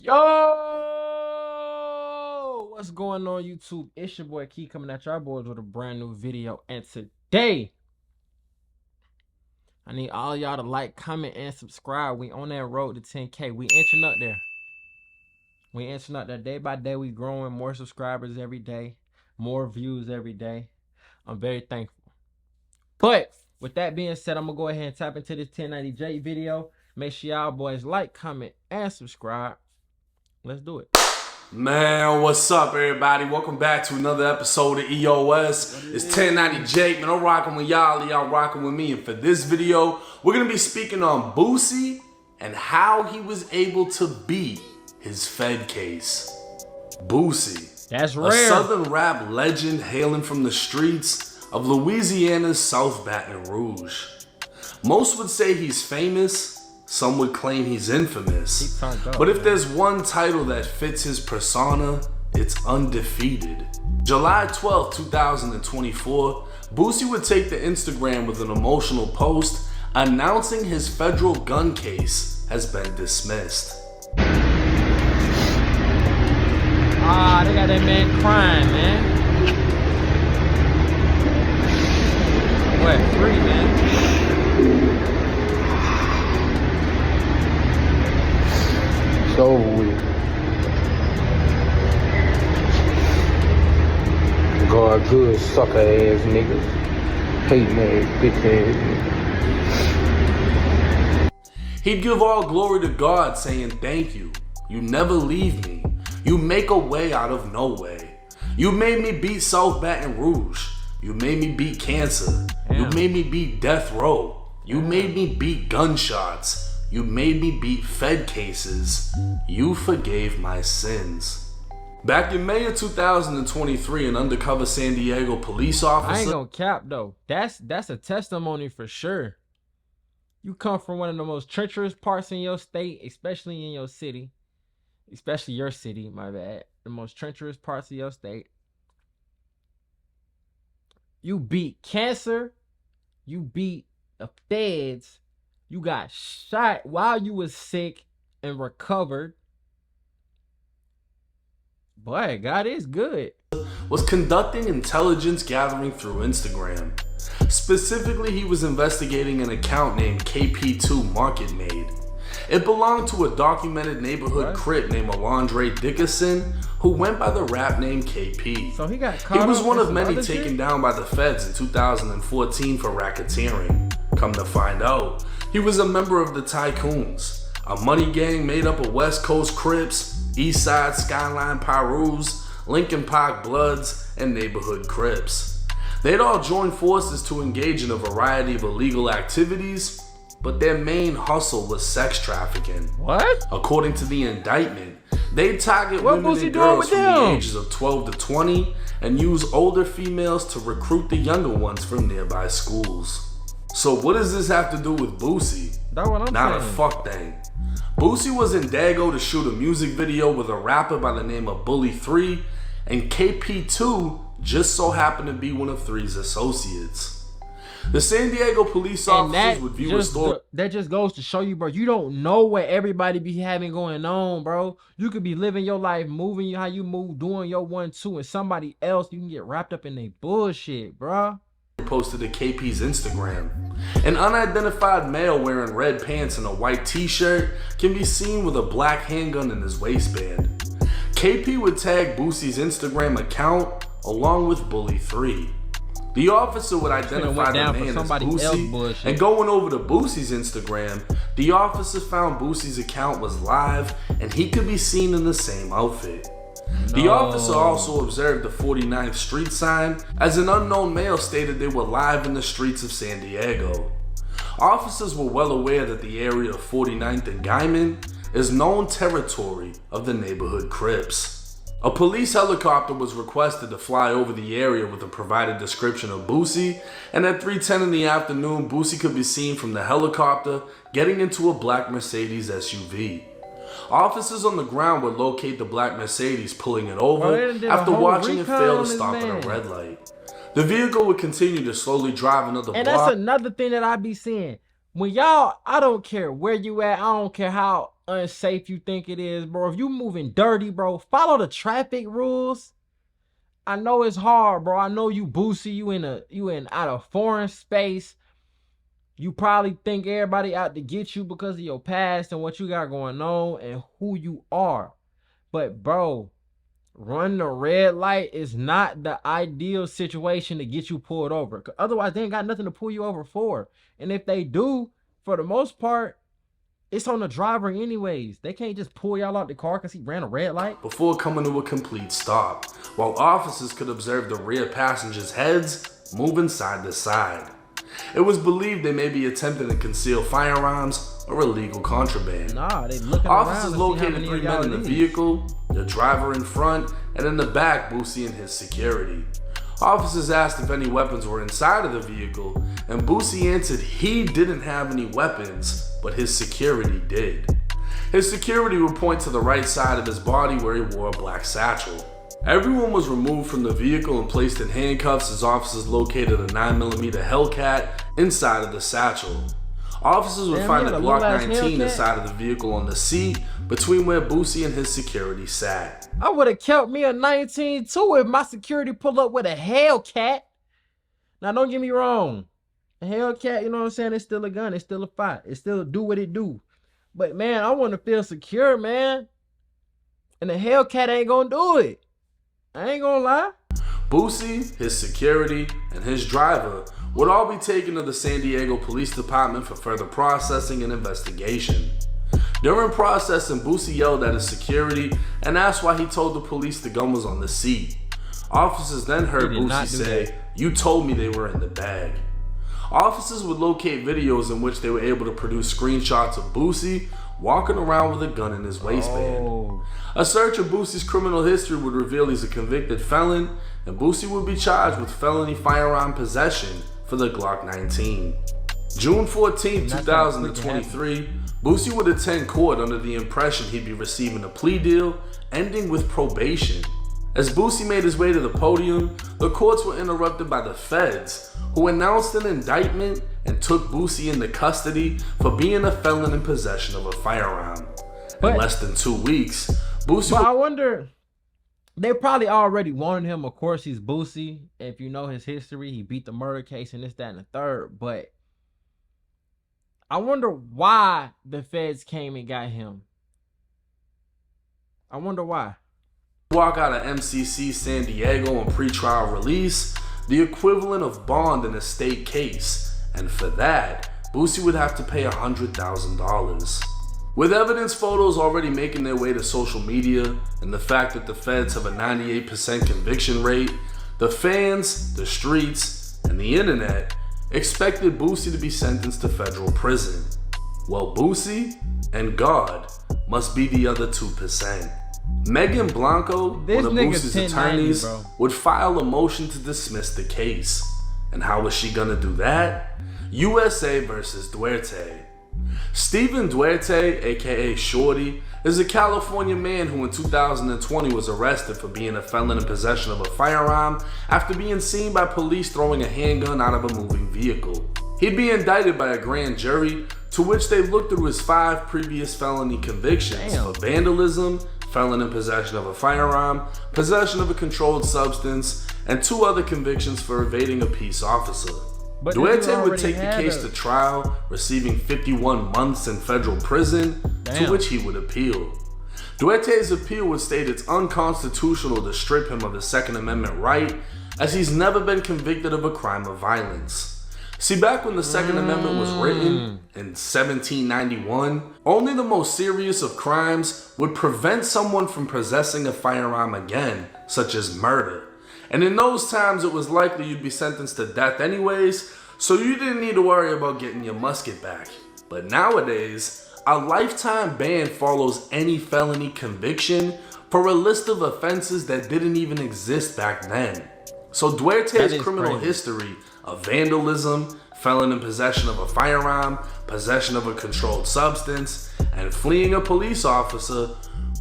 Yo, what's going on YouTube? It's your boy Key coming at y'all boys with a brand new video. And today, I need all y'all to like, comment, and subscribe. We on that road to 10K. We inching up there. We inching up there day by day. We growing more subscribers every day, more views every day. I'm very thankful. But with that being said, I'm gonna go ahead and tap into this 1090J video. Make sure y'all boys like, comment, and subscribe. Let's do it. Man, what's up, everybody? Welcome back to another episode of EOS. It's 1090 Jake, man. I'm rocking with y'all rocking with me. And for this video, we're gonna be speaking on Boosie and how he was able to beat his Fed case. Boosie, That's rare. a Southern rap legend hailing from the streets of Louisiana's South Baton Rouge. Most would say he's famous. Some would claim he's infamous. But if there's one title that fits his persona, it's undefeated. July 12, 2024, Boosie would take to Instagram with an emotional post announcing his federal gun case has been dismissed. Ah, they got that man crying, man. What, free, man? It's over with. God good, sucker ass niggas. Hating ass, bitch ass niggas. He'd give all glory to God, saying, "Thank you. You never leave me. You make a way out of no way. You made me beat South Baton Rouge. You made me beat cancer. You made me beat death row. You made me beat gunshots. You made me beat Fed cases. You forgave my sins." Back in May of 2023, an undercover San Diego police officer... I ain't gonna cap, though. That's a testimony for sure. You come from one of the most treacherous parts in your state, especially in your city. Especially your city, my bad. The most treacherous parts of your state. You beat cancer. You beat the feds. You got shot while you was sick and recovered. Boy, God is good. Was conducting intelligence gathering through Instagram. Specifically, he was investigating an account named KP2 Market Made. It belonged to a documented neighborhood crip named Alondre Dickerson, who went by the rap name KP. So he got caught. He was up one in of some many other taken shit? down by the feds in 2014 for racketeering. Come to find out, he was a member of the Tycoons, a money gang made up of West Coast Crips, East Side Skyline Pyrus, Lincoln Park Bloods, and neighborhood Crips. They'd all joined forces to engage in a variety of illegal activities, but their main hustle was sex trafficking. What? According to the indictment, they target women and girls from the ages of 12 to 20 and use older females to recruit the younger ones from nearby schools. So what does this have to do with Boosie? That's what I'm Not saying. a fuck thing. Boosie was in Dago to shoot a music video with a rapper by the name of Bully 3, and KP2 just so happened to be one of 3's associates. The San Diego police officers would view a story. That just goes to show you, bro, you don't know what everybody be having going on, bro. You could be living your life, moving how you move, doing your 1-2, and somebody else, you can get wrapped up in their bullshit, bro. Posted to KP's Instagram. An unidentified male wearing red pants and a white t-shirt can be seen with a black handgun in his waistband. KP would tag Boosie's Instagram account along with Bully 3. The officer would identify the man as Boosie, and going over to Boosie's Instagram, the officer found Boosie's account was live and he could be seen in the same outfit. The officer also observed the 49th Street sign as an unknown male stated they were live in the streets of San Diego. Officers were well aware that the area of 49th and Guyman is known territory of the neighborhood Crips. A police helicopter was requested to fly over the area with a provided description of Boosie, and at 3:10 in the afternoon, Boosie could be seen from the helicopter getting into a black Mercedes SUV. Officers on the ground would locate the black Mercedes pulling it over after watching it fail to stop at a red light. The vehicle would continue to slowly drive another block. And that's another thing that I be seeing. When y'all, I don't care where you at, I don't care how unsafe you think it is, bro. If you moving dirty, bro, follow the traffic rules. I know it's hard, bro. I know you Boosie, you in out of foreign space. You probably think everybody out to get you because of your past and what you got going on and who you are. But bro, run the red light is not the ideal situation to get you pulled over. Otherwise, they ain't got nothing to pull you over for. And if they do, for the most part, it's on the driver anyways. They can't just pull y'all out the car because he ran a red light. Before coming to a complete stop, while officers could observe the rear passengers' heads moving side to side. It was believed they may be attempting to conceal firearms or illegal contraband. Nah, they looking Officers around located 3 men in the vehicle, the driver in front, and in the back, Boosie and his security. Officers asked if any weapons were inside of the vehicle, and Boosie answered he didn't have any weapons, but his security did. His security would point to the right side of his body where he wore a black satchel. Everyone was removed from the vehicle and placed in handcuffs as officers located a 9mm Hellcat inside of the satchel. Officers would find a Glock 19 inside of the vehicle on the seat between where Boosie and his security sat. I would have kept me a 19 too if my security pulled up with a Hellcat. Now don't get me wrong. A Hellcat, you know what I'm saying? It's still a gun. It's still a fight. It still do what it do. But man, I want to feel secure, man. And the Hellcat ain't gonna do it. I ain't gonna lie. Boosie, his security, and his driver would all be taken to the San Diego Police Department for further processing and investigation. During processing, Boosie yelled at his security and asked why he told the police the gun was on the seat. Officers then heard Boosie say, "You told me they were in the bag." Officers would locate videos in which they were able to produce screenshots of Boosie walking around with a gun in his waistband. A search of Boosie's criminal history would reveal he's a convicted felon, and Boosie would be charged with felony firearm possession for the Glock 19. June 14, 2023, Boosie would attend court under the impression he'd be receiving a plea deal, ending with probation. As Boosie made his way to the podium, the courts were interrupted by the feds, who announced an indictment and took Boosie into custody for being a felon in possession of a firearm. In less than 2 weeks, Boosie. But I wonder, they probably already wanted him. Of course, he's Boosie. If you know his history, he beat the murder case and this, that, and the third. But I wonder why the feds came and got him. I wonder why. Walk out of MCC San Diego on pretrial release, the equivalent of bond in a state case, and for that, Boosie would have to pay $100,000. With evidence photos already making their way to social media and the fact that the feds have a 98% conviction rate, the fans, the streets, and the internet expected Boosie to be sentenced to federal prison. Well, Boosie and God must be the other 2%. Megan Blanco, one of Boosie's attorneys, would file a motion to dismiss the case. And how was she gonna do that? USA versus Duarte. Stephen Duarte, aka Shorty, is a California man who in 2020 was arrested for being a felon in possession of a firearm after being seen by police throwing a handgun out of a moving vehicle. He'd be indicted by a grand jury, to which they looked through his 5 previous felony convictions for vandalism, felon in possession of a firearm, possession of a controlled substance, and 2 other convictions for evading a peace officer. But Duarte would take the case to trial, receiving 51 months in federal prison, to which he would appeal. Duarte's appeal would state it's unconstitutional to strip him of his Second Amendment right, as he's never been convicted of a crime of violence. See, back when the Second Amendment was written, in 1791, only the most serious of crimes would prevent someone from possessing a firearm again, such as murder. And in those times, it was likely you'd be sentenced to death anyways, so you didn't need to worry about getting your musket back. But nowadays, a lifetime ban follows any felony conviction for a list of offenses that didn't even exist back then. So Duarte's criminal history of vandalism, felon in possession of a firearm, possession of a controlled substance, and fleeing a police officer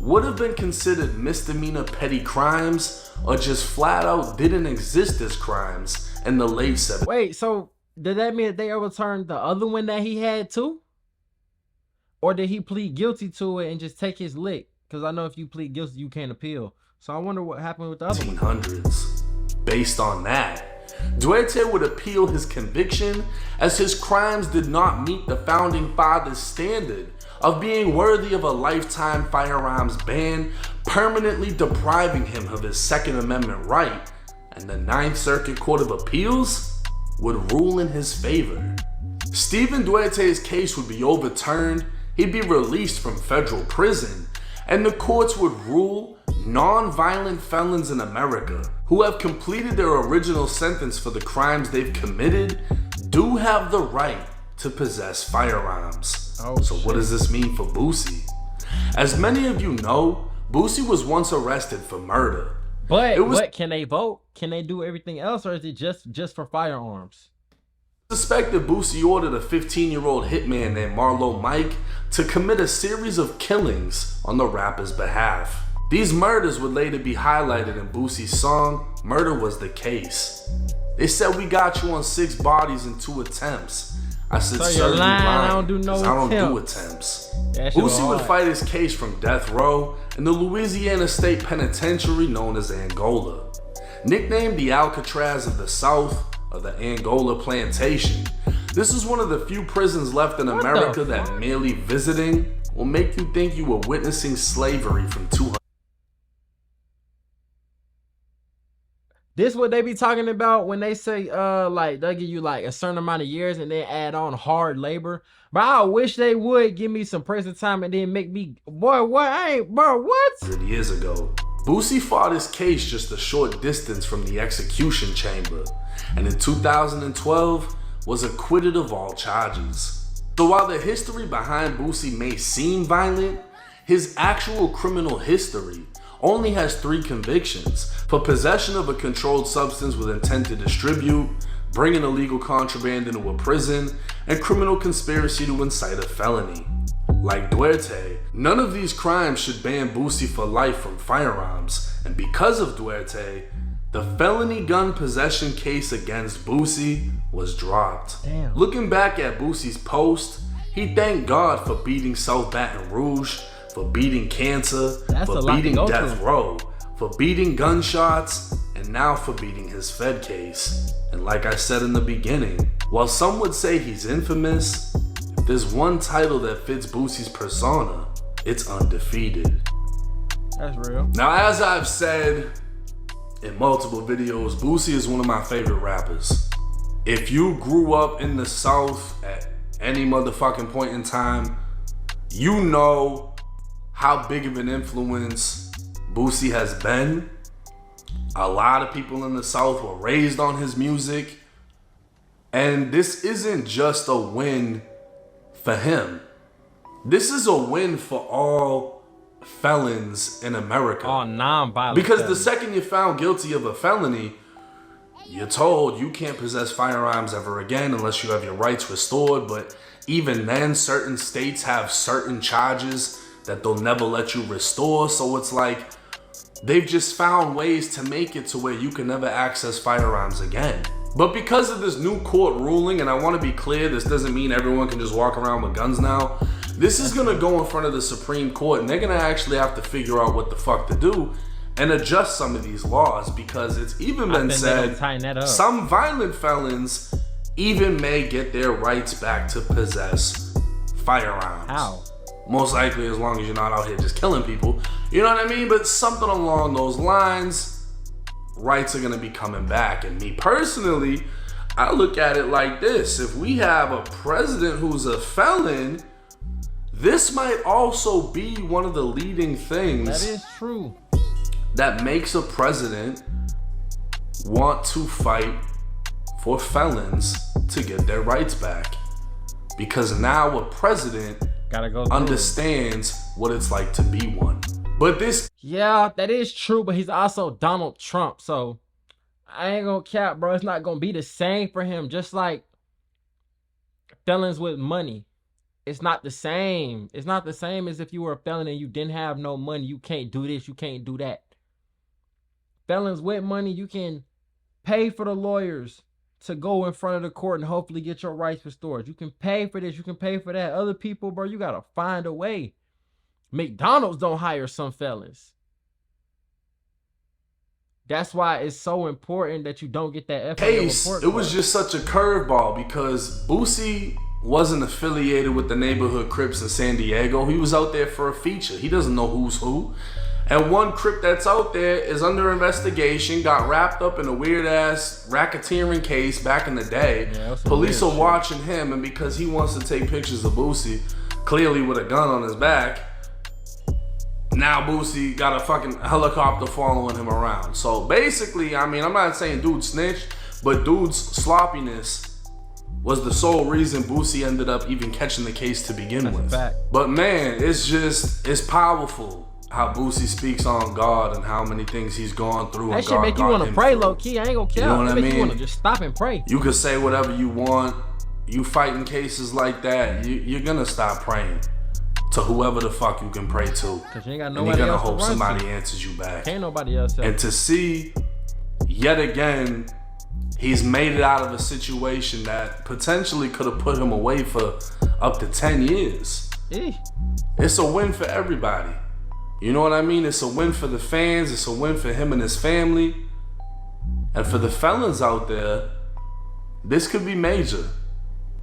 would have been considered misdemeanor petty crimes, or just flat out didn't exist as crimes in the late 70s. Wait, so did that mean that they overturned the other one that he had too? Or did he plead guilty to it and just take his lick? Because I know if you plead guilty, you can't appeal. So I wonder what happened with the other one. 1800s. Based on that, Duarte would appeal his conviction as his crimes did not meet the founding fathers' standard of being worthy of a lifetime firearms ban, permanently depriving him of his Second Amendment right, and the Ninth Circuit Court of Appeals would rule in his favor. Stephen Duarte's case would be overturned, he'd be released from federal prison, and the courts would rule non-violent felons in America who have completed their original sentence for the crimes they've committed do have the right to possess firearms. So what does this mean for Boosie? As many of you know, Boosie was once arrested for murder. But can they vote? Can they do everything else, or is it just for firearms? Suspected Boosie ordered a 15-year-old hitman named Marlo Mike to commit a series of killings on the rapper's behalf. These murders would later be highlighted in Boosie's song, Murder Was the Case. They said, "We got you on 6 bodies in 2 attempts. I said, So sir, you're you lying, I lying, don't do no 'cause I don't do attempts." attempts. Boosie would fight his case from death row in the Louisiana State Penitentiary known as Angola. Nicknamed the Alcatraz of the South, or the Angola Plantation, this is one of the few prisons left in America that merely visiting will make you think you were witnessing slavery from 200. This what they be talking about when they say like they'll give you like a certain amount of years and then add on hard labor. But I wish they would give me some prison time and then make me what? Years ago, Boosie fought his case just a short distance from the execution chamber, and in 2012 was acquitted of all charges. So while the history behind Boosie may seem violent, his actual criminal history only has 3 convictions: for possession of a controlled substance with intent to distribute, bringing illegal contraband into a prison, and criminal conspiracy to incite a felony. Like Duarte, none of these crimes should ban Boosie for life from firearms, and because of Duarte, the felony gun possession case against Boosie was dropped. Damn. Looking back at Boosie's post, he thanked God for beating South Baton Rouge, for beating cancer, for beating death row, for beating gunshots, and now for beating his Fed case. And like I said in the beginning, while some would say he's infamous, if there's one title that fits Boosie's persona, it's undefeated. That's real. Now, as I've said in multiple videos, Boosie is one of my favorite rappers. If you grew up in the South at any motherfucking point in time, you know how big of an influence Boosie has been. A lot of people in the South were raised on his music. And this isn't just a win for him. This is a win for all felons in America. All non-violent Because felons. the second you're found guilty of a felony, you're told you can't possess firearms ever again unless you have your rights restored. But even then, certain states have certain charges that they'll never let you restore. So it's like they've just found ways to make it to where you can never access firearms again. But because of this new court ruling, and I want to be clear, this doesn't mean everyone can just walk around with guns now. This is going to go in front of the Supreme Court, and they're going to actually have to figure out what the fuck to do and adjust some of these laws, because it's even been said some violent felons even may get their rights back to possess firearms. How? Most likely as long as you're not out here just killing people. You know what I mean? But something along those lines, rights are gonna be coming back. And me personally, I look at it like this. If we have a president who's a felon, this might also be one of the leading things That is true. that makes a president want to fight for felons to get their rights back. Because now a president Gotta go understands what it's like to be one. But this, yeah, that is true, but he's also Donald Trump, so I ain't gonna cap, bro. It's not gonna be the same for him. Just like felons with money, it's not the same. It's not the same as if you were a felon and you didn't have no money. You can't do this, you can't do that. Felons with money, you can pay for the lawyers, to go in front of the court and hopefully get your rights restored. You can pay for this, you can pay for that. Other people, bro, you gotta find a way. McDonald's don't hire some felons. That's why it's so important that you don't get that case. It was just such a curveball because Boosie wasn't affiliated with the neighborhood Crips in San Diego. He was out there for a feature. He doesn't know who's who. And one Crip that's out there is under investigation, got wrapped up in a weird ass racketeering case back in the day. Yeah, police are watching him, and because he wants to take pictures of Boosie, clearly with a gun on his back, now Boosie got a fucking helicopter following him around. So basically, I mean, I'm not saying dude snitched, but dude's sloppiness was the sole reason Boosie ended up even catching the case to begin with. But man, it's powerful how Boosie speaks on God and how many things he's gone through. That shit make you want to pray low key. I ain't gonna care. You know what I mean? You want to just stop and pray. You can say whatever you want. You fighting cases like that, you're gonna stop praying to whoever the fuck you can pray to. Cause you ain't got and nobody you're gonna else hope to run somebody to. answers you back. Ain't nobody else. And to see yet again, he's made it out of a situation that potentially could have put him away for up to 10 years. It's a win for everybody. You know what I mean? It's a win for the fans. It's a win for him and his family. And for the felons out there, this could be major.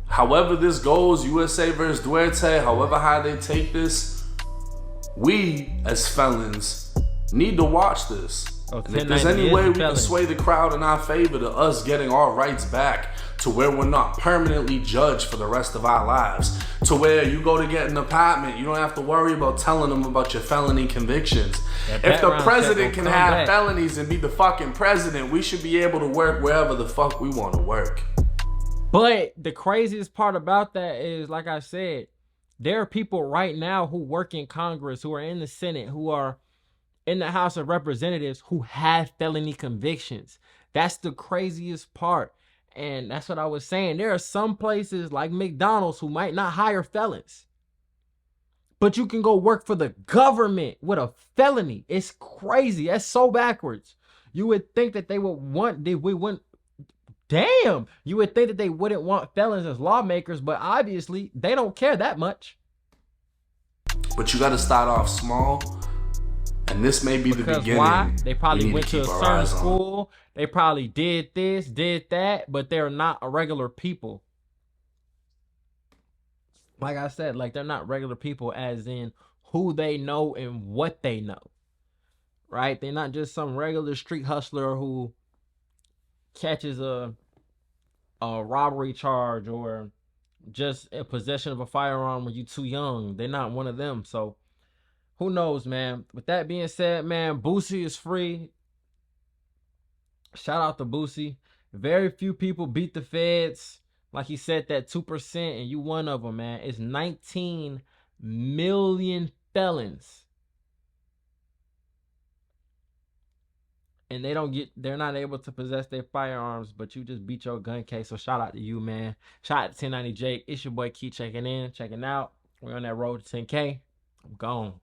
However this goes, USA versus Duarte, however high they take this, we as felons need to watch this. And if there's any way we can sway the crowd in our favor to us getting our rights back to where we're not permanently judged for the rest of our lives, to where you go to get an apartment, you don't have to worry about telling them about your felony convictions. If the president can have felonies and be the fucking president, we should be able to work wherever the fuck we want to work. But the craziest part about that is, like I said, there are people right now who work in Congress, who are in the Senate, who are in the House of Representatives who have felony convictions. That's the craziest part. And that's what I was saying. There are some places like McDonald's who might not hire felons, but you can go work for the government with a felony. It's crazy. That's so backwards. You would think that they would want, you would think that they wouldn't want felons as lawmakers, but obviously they don't care that much. But you got to start off small. And this may be the beginning. Why? They probably went to a certain school. They probably did this, did that, but they're not a regular people. Like I said, like they're not regular people as in who they know and what they know. Right? They're not just some regular street hustler who catches a robbery charge or just a possession of a firearm when you're too young. They're not one of them. So who knows, man? With that being said, man, Boosie is free. Shout out to Boosie. Very few people beat the feds. Like he said, that 2%, and you one of them, man. It's 19 million felons. And they're not able to possess their firearms, but you just beat your gun case. So shout out to you, man. Shout out to 1090 Jake. It's your boy Key checking out. We're on that road to 10K. I'm gone.